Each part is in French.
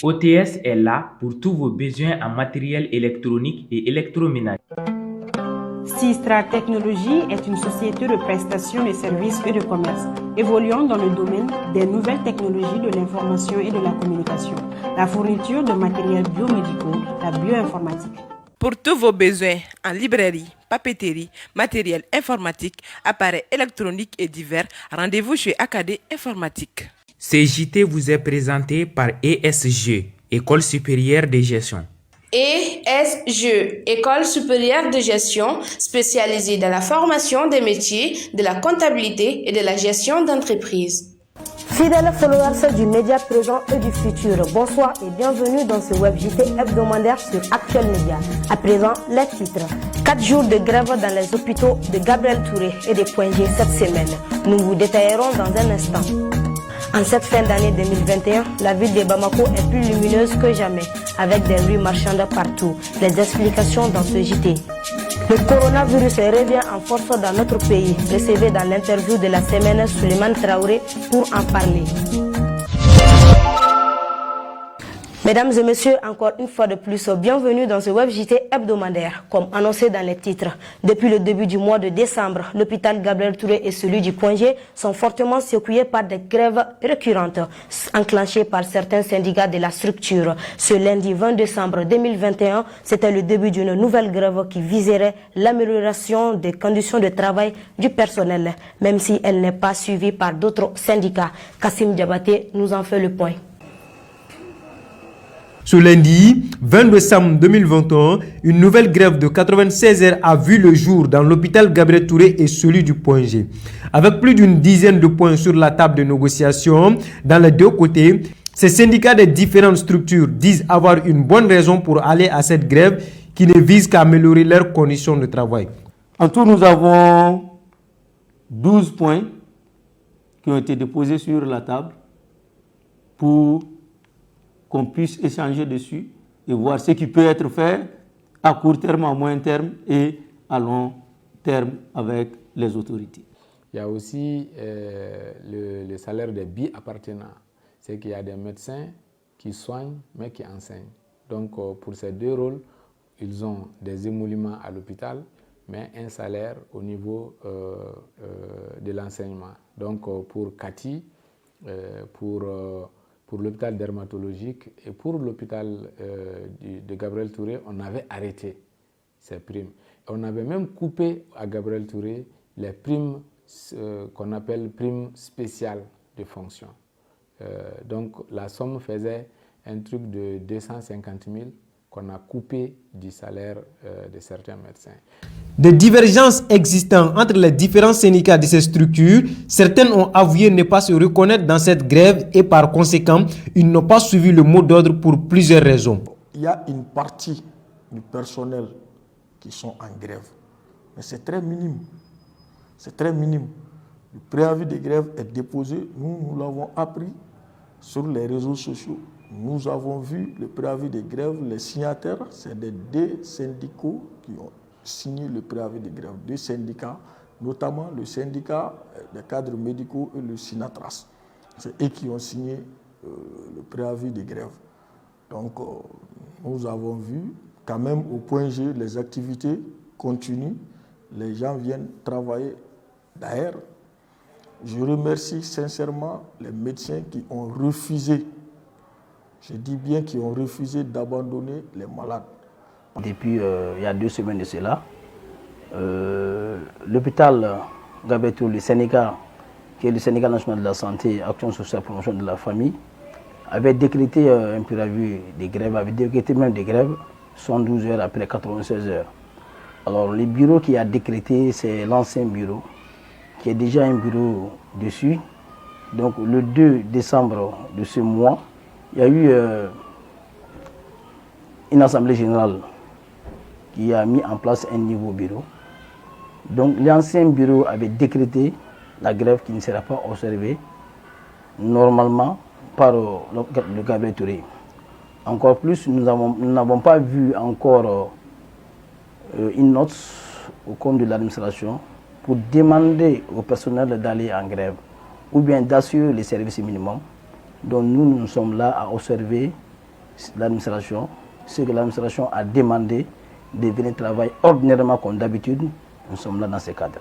OTS est là pour tous vos besoins en matériel électronique et électroménager. Sistra Technologies est une société de prestation de services et de commerce, évoluant dans le domaine des nouvelles technologies de l'information et de la communication, la fourniture de matériels biomédicaux, la bioinformatique. Pour tous vos besoins en librairie, papeterie, matériel informatique, appareils électroniques et divers, rendez-vous chez AKD Informatique. Ce JT vous est présenté par ESG, École supérieure de gestion. ESG, École supérieure de gestion, spécialisée dans la formation des métiers de la comptabilité et de la gestion d'entreprise. Fidèles followers du média présent et du futur, bonsoir et bienvenue dans ce web JT hebdomadaire sur Actuel Média. À présent, les titres. 4 jours de grève dans les hôpitaux de Gabriel Touré et des Points G cette semaine. Nous vous détaillerons dans un instant. En cette fin d'année 2021, la ville de Bamako est plus lumineuse que jamais, avec des rues marchandes partout. Les explications dans ce JT. Le coronavirus revient en force dans notre pays. Recevez dans l'interview de la semaine Souleymane Traoré pour en parler. Mesdames et messieurs, encore une fois de plus, bienvenue dans ce web JT hebdomadaire. Comme annoncé dans les titres, depuis le début du mois de décembre, l'hôpital Gabriel Touré et celui du Point G sont fortement secoués par des grèves récurrentes, enclenchées par certains syndicats de la structure. Ce lundi 20 décembre 2021, c'était le début d'une nouvelle grève qui viserait l'amélioration des conditions de travail du personnel, même si elle n'est pas suivie par d'autres syndicats. Kassim Diabaté nous en fait le point. Ce lundi 20 décembre 2021, une nouvelle grève de 96 heures a vu le jour dans l'hôpital Gabriel Touré et celui du Point G. Avec plus d'une dizaine de points sur la table de négociation dans les deux côtés, ces syndicats des différentes structures disent avoir une bonne raison pour aller à cette grève qui ne vise qu'à améliorer leurs conditions de travail. En tout, nous avons 12 points qui ont été déposés sur la table pour qu'on puisse échanger dessus et voir ce qui peut être fait à court terme, à moyen terme et à long terme avec les autorités. Il y a aussi le salaire des bi-appartenants. C'est qu'il y a des médecins qui soignent mais qui enseignent. Donc pour ces deux rôles, ils ont des émoluments à l'hôpital mais un salaire au niveau de l'enseignement. Donc pour Cathy, pour l'hôpital dermatologique et pour l'hôpital de Gabriel Touré, on avait arrêté ces primes. On avait même coupé à Gabriel Touré les primes qu'on appelle primes spéciales de fonction. Donc la somme faisait un truc de 250 000 qu'on a coupé du salaire de certains médecins. Des divergences existant entre les différents syndicats de ces structures, certaines ont avoué ne pas se reconnaître dans cette grève et par conséquent, ils n'ont pas suivi le mot d'ordre pour plusieurs raisons. Il y a une partie du personnel qui sont en grève, mais c'est très minime. C'est très minime. Le préavis de grève est déposé, nous l'avons appris sur les réseaux sociaux. Nous avons vu le préavis de grève, les signataires, c'est des deux syndicaux qui ont signé le préavis de grève. Deux syndicats, notamment le syndicat des cadres médicaux et le SINATRAS. C'est eux qui ont signé le préavis de grève. Donc, nous avons vu quand même au Point G, les activités continuent, les gens viennent travailler. D'ailleurs, je remercie sincèrement les médecins qui ont refusé, je dis bien qui ont refusé d'abandonner les malades. Depuis il y a 2 semaines de cela, l'hôpital Gabriel Touré, le syndicat, qui est le syndicat national de la santé, action sociale, promotion de la famille, avait décrété un préavis de grève, avait décrété même des grèves 112 heures après 96 heures. Alors le bureau qui a décrété, c'est l'ancien bureau, qui est déjà un bureau dessus. Donc le 2 décembre de ce mois, il y a eu une assemblée générale qui a mis en place un nouveau bureau. Donc l'ancien bureau avait décrété la grève qui ne sera pas observée. normalement par le Gabriel Touré. Encore plus, nous n'avons pas vu encore une note au compte de l'administration pour demander au personnel d'aller en grève ou bien d'assurer les services minimums. Donc nous sommes là à observer l'administration, ce que l'administration a demandé de venir travailler ordinairement comme d'habitude. Nous sommes là dans ce cadre.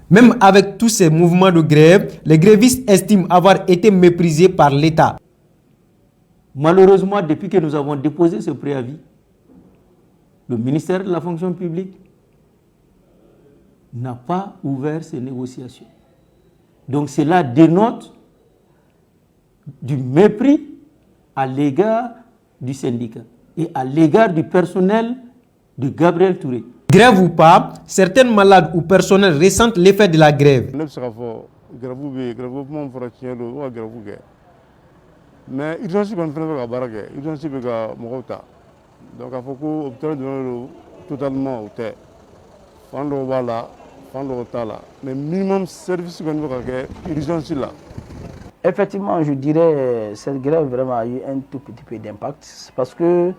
Même avec tous ces mouvements de grève, les grévistes estiment avoir été méprisés par l'État. Malheureusement, depuis que nous avons déposé ce préavis, le ministère de la fonction publique n'a pas ouvert ces négociations. Donc cela dénote du mépris à l'égard du syndicat et à l'égard du personnel de Gabriel Touré. Grève ou pas, certains malades ou personnels ressentent l'effet de la grève. Mais urgence qu'on fait la baraque, urgence que Mogota. Donc il faut que obtenir totalement au terre. Fando wala, fando tala. Mais minimum service qu'on veut faire, urgence là. Effectivement, je dirais que cette grève vraiment a eu un tout petit peu d'impact parce que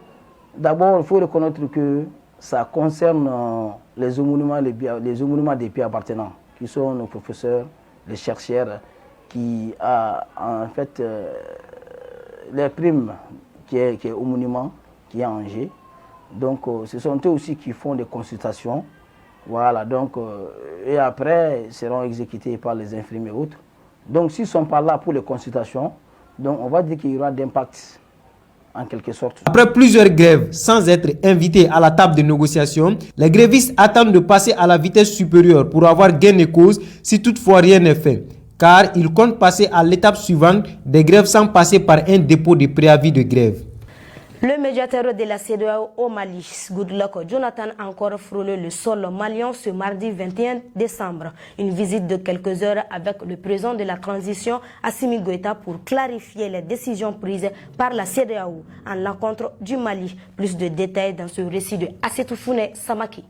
d'abord il faut reconnaître que ça concerne les homonymes des pays appartenants, qui sont nos professeurs, les chercheurs, qui a en fait les primes qui est au monument, qui est à Angers. Donc ce sont eux aussi qui font des consultations. Voilà, donc, et après, ils seront exécutés par les infirmiers et autres. Donc s'ils ne sont pas là pour les consultations, donc on va dire qu'il y aura d'impact en quelque sorte. Après plusieurs grèves sans être invités à la table de négociation, les grévistes attendent de passer à la vitesse supérieure pour avoir gain de cause si toutefois rien n'est fait. Car ils comptent passer à l'étape suivante des grèves sans passer par un dépôt de préavis de grève. Le médiateur de la CEDEAO au Mali, Goodluck Jonathan, a encore frôlé le sol malien ce mardi 21 décembre. Une visite de quelques heures avec le président de la transition, Assimi Goïta, pour clarifier les décisions prises par la CEDEAO en l'encontre du Mali. Plus de détails dans ce récit de Assetoufouné Samaki.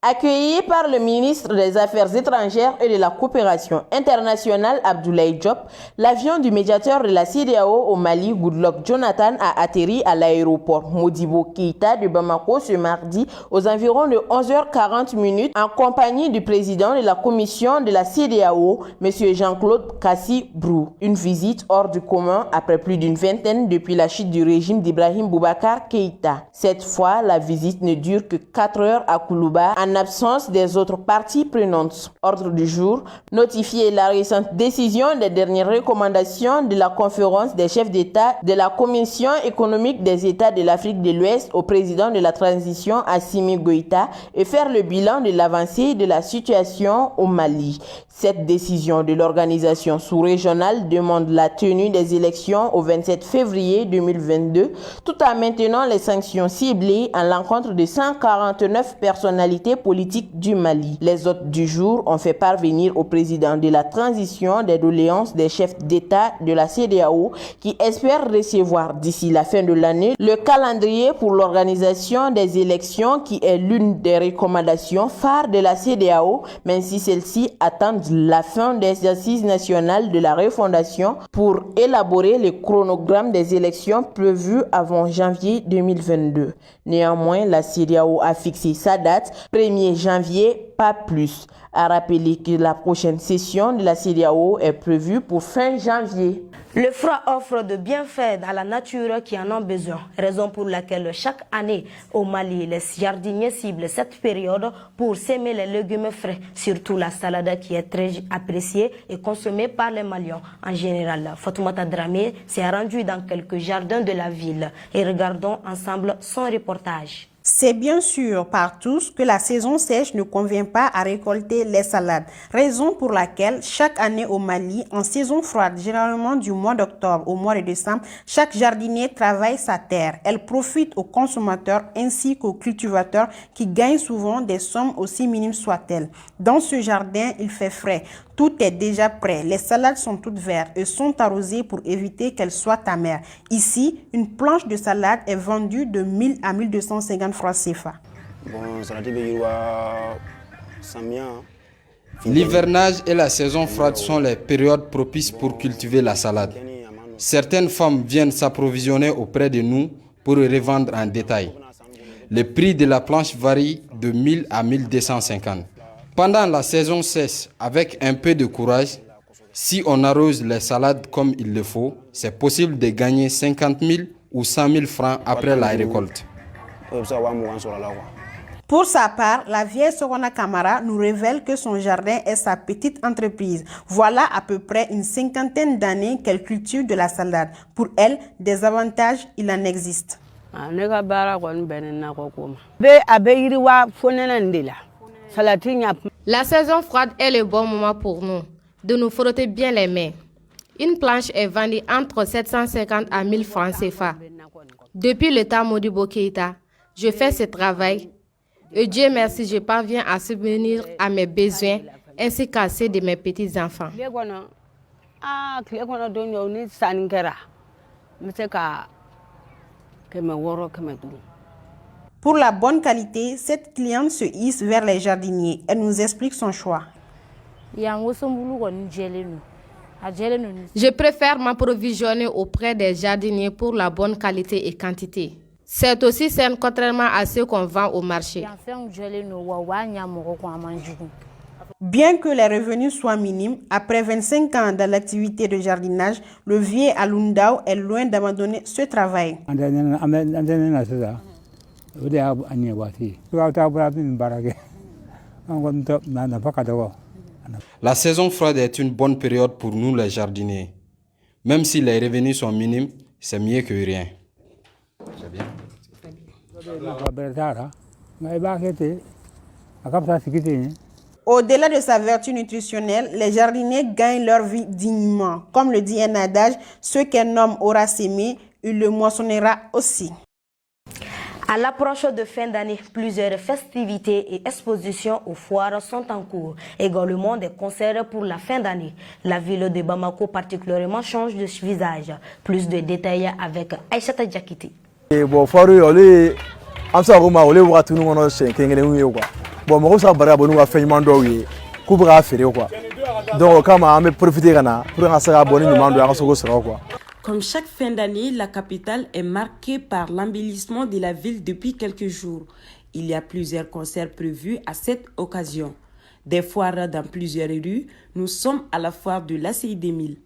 Accueilli par le ministre des Affaires étrangères et de la coopération internationale Abdoulaye Diop, l'avion du médiateur de la CEDEAO au Mali, Goodluck Jonathan, a atterri à l'aéroport Modibo Keïta de Bamako ce mardi aux environs de 11h40 en compagnie du président de la commission de la CEDEAO, M. Jean-Claude Kassi Brou. Une visite hors du commun après plus d'une vingtaine depuis la chute du régime d'Ibrahim Boubacar Keïta. Cette fois, la visite ne dure que 4 heures à Koulouba, en absence des autres parties prenantes. Ordre du jour, notifier la récente décision des dernières recommandations de la conférence des chefs d'État de la Commission économique des États de l'Afrique de l'Ouest au président de la transition Assimi Goïta et faire le bilan de l'avancée de la situation au Mali. Cette décision de l'organisation sous-régionale demande la tenue des élections au 27 février 2022 tout en maintenant les sanctions ciblées à l'encontre de 149 personnalités politiques du Mali. Les hôtes du jour ont fait parvenir au président de la transition des doléances des chefs d'État de la CEDEAO qui espèrent recevoir d'ici la fin de l'année le calendrier pour l'organisation des élections qui est l'une des recommandations phares de la CEDEAO, même si celle-ci attendent la fin des assises nationales de la refondation pour élaborer le chronogramme des élections prévues avant janvier 2022. Néanmoins, la CEDEAO a fixé sa date 1er janvier, pas plus. A rappeler que la prochaine session de la CEDEAO est prévue pour fin janvier. Le froid offre de bienfaits à la nature qui en a besoin, raison pour laquelle chaque année au Mali, les jardiniers ciblent cette période pour s'aimer les légumes frais, surtout la salade qui est très appréciée et consommée par les Maliens en général. Fatoumata Dramé s'est rendue dans quelques jardins de la ville et regardons ensemble son reportage. C'est bien sûr par tous que la saison sèche ne convient pas à récolter les salades, raison pour laquelle chaque année au Mali, en saison froide, généralement du mois d'octobre au mois de décembre, chaque jardinier travaille sa terre. Elle profite aux consommateurs ainsi qu'aux cultivateurs qui gagnent souvent des sommes aussi minimes soient-elles. Dans ce jardin, il fait frais. Tout est déjà prêt. Les salades sont toutes vertes et sont arrosées pour éviter qu'elles soient amères. Ici, une planche de salade est vendue de 1000 à 1250 francs CFA. Bon, salade be yirwa samia L'hivernage et la saison froide sont les périodes propices pour cultiver la salade. Certaines femmes viennent s'approvisionner auprès de nous pour revendre en détail. Le prix de la planche varie de 1000 à 1250. Pendant la saison sèche, avec un peu de courage, si on arrose les salades comme il le faut, c'est possible de gagner 50 000 ou 100 000 francs après la récolte. Pour sa part, la vieille Sorona Kamara nous révèle que son jardin est sa petite entreprise. Voilà à peu près une cinquantaine d'années qu'elle cultive de la salade. Pour elle, des avantages, il en existe. La saison froide est le bon moment pour nous de nous frotter bien les mains. Une planche est vendue entre 750 à 1000 francs CFA. Depuis le temps Modibo Keïta, je fais ce travail et Dieu merci, je parviens à subvenir à mes besoins ainsi qu'à ceux de mes petits-enfants. Pour la bonne qualité, cette cliente se hisse vers les jardiniers. Elle nous explique son choix. Je préfère m'approvisionner auprès des jardiniers pour la bonne qualité et quantité. C'est aussi sain contrairement à ce qu'on vend au marché. Bien que les revenus soient minimes, après 25 ans dans l'activité de jardinage, le vieux Alundao est loin d'abandonner ce travail. La saison froide est une bonne période pour nous les jardiniers. Même si les revenus sont minimes, c'est mieux que rien. C'est bien. Au-delà de sa vertu nutritionnelle, les jardiniers gagnent leur vie dignement. Comme le dit un adage, ce qu'un homme aura sémé, il le moissonnera aussi. À l'approche de fin d'année, plusieurs festivités et expositions aux foires sont en cours. Également des concerts pour la fin d'année. La ville de Bamako particulièrement change de visage. Plus de détails avec Aïssata Diakité. Bon, foire am sa ko ma wole wakati nu ngono sen kengene wi quoi. Bon mo sa bara bonu wa fenyman do wi. Ku bra fere quoi. Donc kama am profiter kana pour nga sa bonu ni mando nga so ko sera quoi. Comme chaque fin d'année, la capitale est marquée par l'embellissement de la ville depuis quelques jours. Il y a plusieurs concerts prévus à cette occasion. Des foires dans plusieurs rues. Nous sommes à la foire de l'ACI 2000.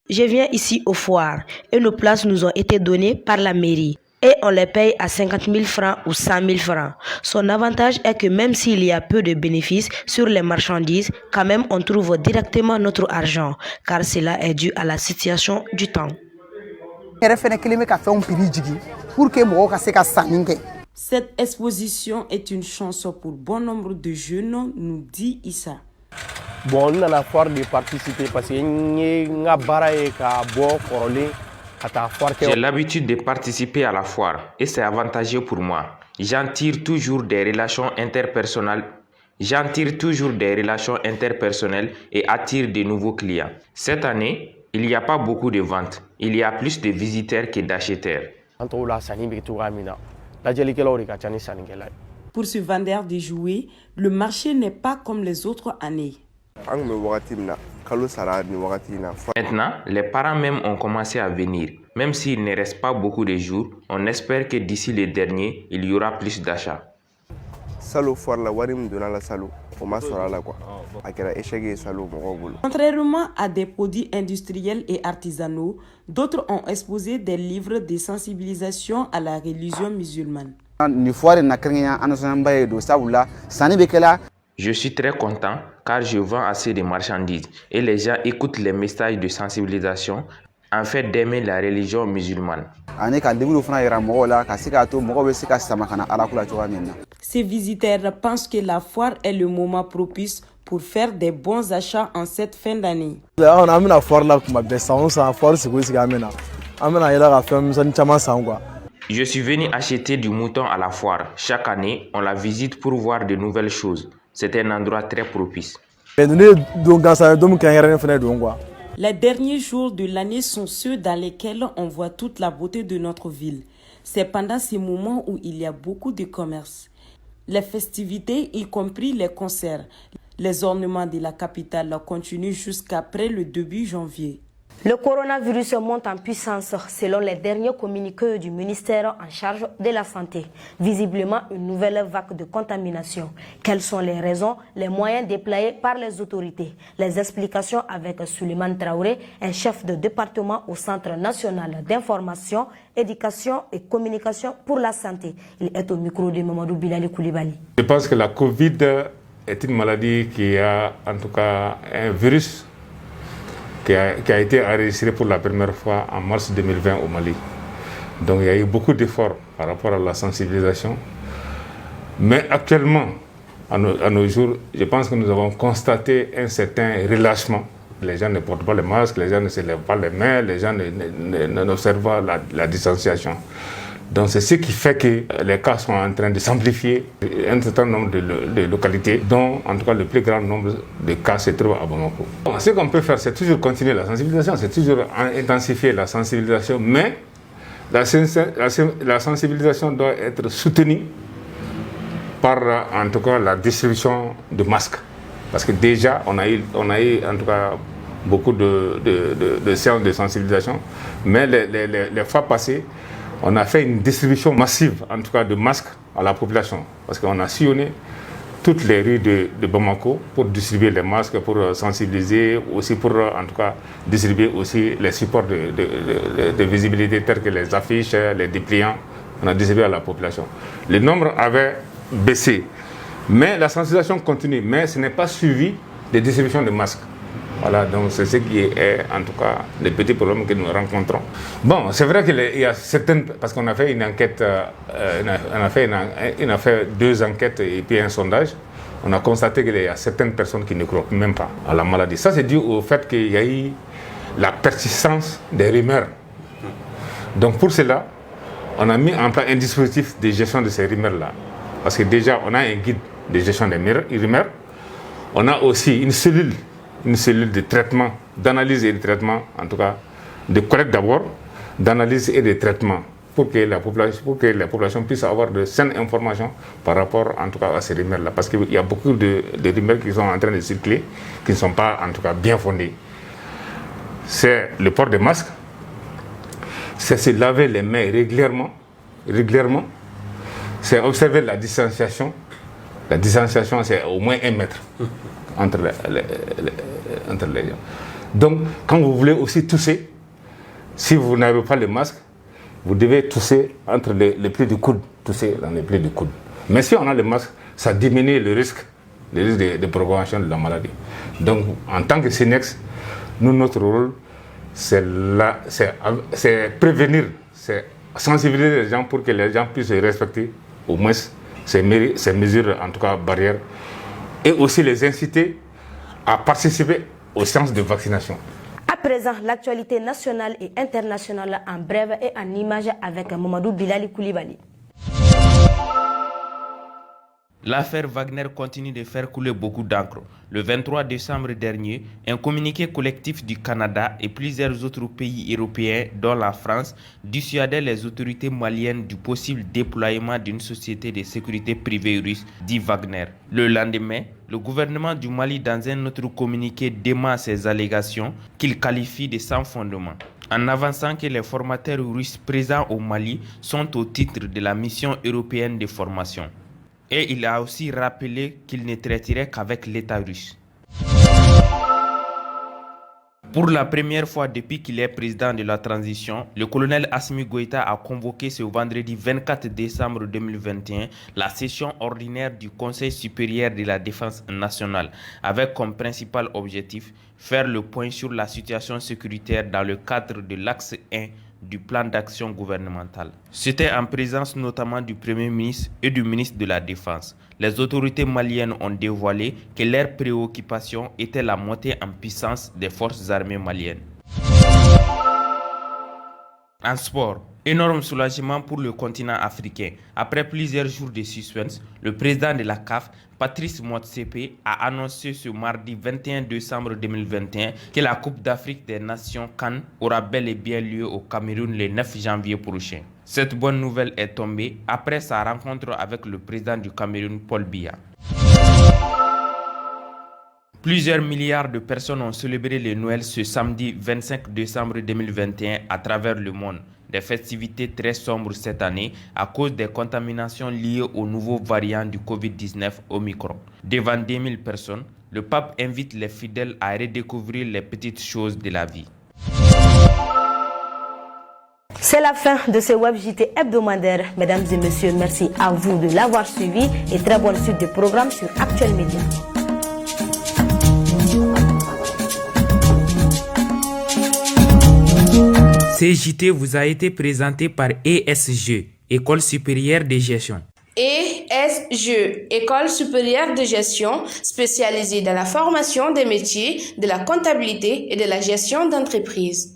Je viens ici aux foires et nos places nous ont été données par la mairie. Et on les paye à 50 000 francs ou 100 000 francs. Son avantage est que même s'il y a peu de bénéfices sur les marchandises, quand même on trouve directement notre argent, car cela est dû à la situation du temps. Cette exposition est une chance pour bon nombre de jeunes, nous dit Issa. Bon, on a la foire de participer parce que j'ai l'habitude de participer à la foire et c'est avantageux pour moi. J'en tire toujours des relations interpersonnelles et attire de nouveaux clients. Cette année, il n'y a pas beaucoup de ventes. Il y a plus de visiteurs que d'acheteurs. Pour ce vendeur de jouets, le marché n'est pas comme les autres années. Maintenant, les parents même ont commencé à venir. Même s'il ne reste pas beaucoup de jours, on espère que d'ici le dernier, il y aura plus d'achats. Contrairement à des produits industriels et artisanaux, d'autres ont exposé des livres de sensibilisation à la religion musulmane. Je suis très content car je vends assez de marchandises et les gens écoutent les messages de sensibilisation en fait d'aimer la religion musulmane. Ces visiteurs pensent que la foire est le moment propice pour faire des bons achats en cette fin d'année. Je suis venu acheter du mouton à la foire. Chaque année, on la visite pour voir de nouvelles choses. C'est un endroit très propice. Les derniers jours de l'année sont ceux dans lesquels on voit toute la beauté de notre ville. C'est pendant ces moments où il y a beaucoup de commerce. Les festivités, y compris les concerts, les ornements de la capitale continuent jusqu'après le début janvier. Le coronavirus monte en puissance selon les derniers communiqués du ministère en charge de la Santé. Visiblement, une nouvelle vague de contamination. Quelles sont les raisons, les moyens déployés par les autorités? Les explications avec Suleiman Traoré, un chef de département au Centre national d'information, éducation et communication pour la santé. Il est au micro de Mamadou Bilali Koulibaly. Je pense que la Covid est une maladie qui a en tout cas un virus qui a été enregistré pour la première fois en mars 2020 au Mali. Donc il y a eu beaucoup d'efforts par rapport à la sensibilisation. Mais actuellement, à nos jours, je pense que nous avons constaté un certain relâchement. Les gens ne portent pas les masques, les gens ne se lèvent pas les mains, les gens n'observent pas la distanciation. Donc c'est ce qui fait que les cas sont en train de s'amplifier. Un certain nombre de localités, dont en tout cas le plus grand nombre de cas se trouvent à Bamako. Bon, ce qu'on peut faire, c'est toujours continuer la sensibilisation, c'est toujours intensifier la sensibilisation, mais la sensibilisation doit être soutenue par en tout cas la distribution de masques. Parce que déjà, on a eu en tout cas beaucoup de séances de sensibilisation, mais les fois passées, on a fait une distribution massive, en tout cas de masques à la population. Parce qu'on a sillonné toutes les rues de Bamako pour distribuer les masques, pour sensibiliser, aussi pour en tout cas distribuer aussi les supports de visibilité tels que les affiches, les dépliants. On a distribué à la population. Le nombre avait baissé, mais la sensibilisation continue, mais ce n'est pas suivi de distribution de masques. Voilà, donc c'est ce qui est en tout cas les petits problèmes que nous rencontrons. Bon, c'est vrai qu'il y a certaines, parce qu'on a fait une enquête, on a fait 2 enquêtes et puis un sondage, on a constaté qu'il y a certaines personnes qui ne croient même pas à la maladie. Ça c'est dû au fait qu'il y a eu la persistance des rumeurs. Donc pour cela, on a mis en place un dispositif de gestion de ces rumeurs-là. Parce que déjà, on a un guide de gestion des rumeurs, on a aussi une cellule de traitement, d'analyse et de traitement, en tout cas de collecte d'abord, d'analyse et de traitement, pour que la population puisse avoir de saines informations par rapport en tout cas à ces rumeurs-là. Parce qu'il y a beaucoup de rumeurs qui sont en train de circuler, qui ne sont pas en tout cas bien fondées. C'est le port des masques, c'est se laver les mains régulièrement, c'est observer la distanciation. La distanciation, c'est au moins 1 mètre entre les gens. Donc, quand vous voulez aussi tousser, si vous n'avez pas le masque, vous devez tousser entre les plis du coude, tousser dans les plis du coude. Mais si on a le masque, ça diminue le risque de propagation de la maladie. Donc, en tant que SINEX, nous, notre rôle, c'est prévenir, c'est sensibiliser les gens pour que les gens puissent respecter au moins ces mesures, en tout cas barrières, et aussi les inciter à participer aux séances de vaccination. À présent, l'actualité nationale et internationale en bref et en images avec Mamadou Bilali Koulibaly. L'affaire Wagner continue de faire couler beaucoup d'encre. Le 23 décembre dernier, un communiqué collectif du Canada et plusieurs autres pays européens, dont la France, dissuadait les autorités maliennes du possible déploiement d'une société de sécurité privée russe, dit Wagner. Le lendemain, le gouvernement du Mali, dans un autre communiqué, dément ces allégations qu'il qualifie de sans fondement, en avançant que les formateurs russes présents au Mali sont au titre de la mission européenne de formation. Et il a aussi rappelé qu'il ne traiterait qu'avec l'État russe. Pour la première fois depuis qu'il est président de la transition, le colonel Assimi Goïta a convoqué ce vendredi 24 décembre 2021 la session ordinaire du Conseil supérieur de la défense nationale, avec comme principal objectif faire le point sur la situation sécuritaire dans le cadre de l'axe 1 du plan d'action gouvernemental. C'était en présence notamment du Premier ministre et du ministre de la Défense. Les autorités maliennes ont dévoilé que leur préoccupation était la montée en puissance des forces armées maliennes. En sport, énorme soulagement pour le continent africain. Après plusieurs jours de suspense, le président de la CAF, Patrice Motsepe, a annoncé ce mardi 21 décembre 2021 que la Coupe d'Afrique des Nations CAN aura bel et bien lieu au Cameroun le 9 janvier prochain. Cette bonne nouvelle est tombée après sa rencontre avec le président du Cameroun, Paul Biya. Plusieurs milliards de personnes ont célébré le Noël ce samedi 25 décembre 2021 à travers le monde. Des festivités très sombres cette année à cause des contaminations liées au nouveau variant du Covid-19 Omicron. Devant 10 000 personnes, le pape invite les fidèles à redécouvrir les petites choses de la vie. C'est la fin de ce web JT hebdomadaire. Mesdames et messieurs, merci à vous de l'avoir suivi et très bonne suite de programmes sur Actuel Média. Ce JT vous a été présenté par ESG, École supérieure de gestion. ESG, École supérieure de gestion, spécialisée dans la formation des métiers de la comptabilité et de la gestion d'entreprise.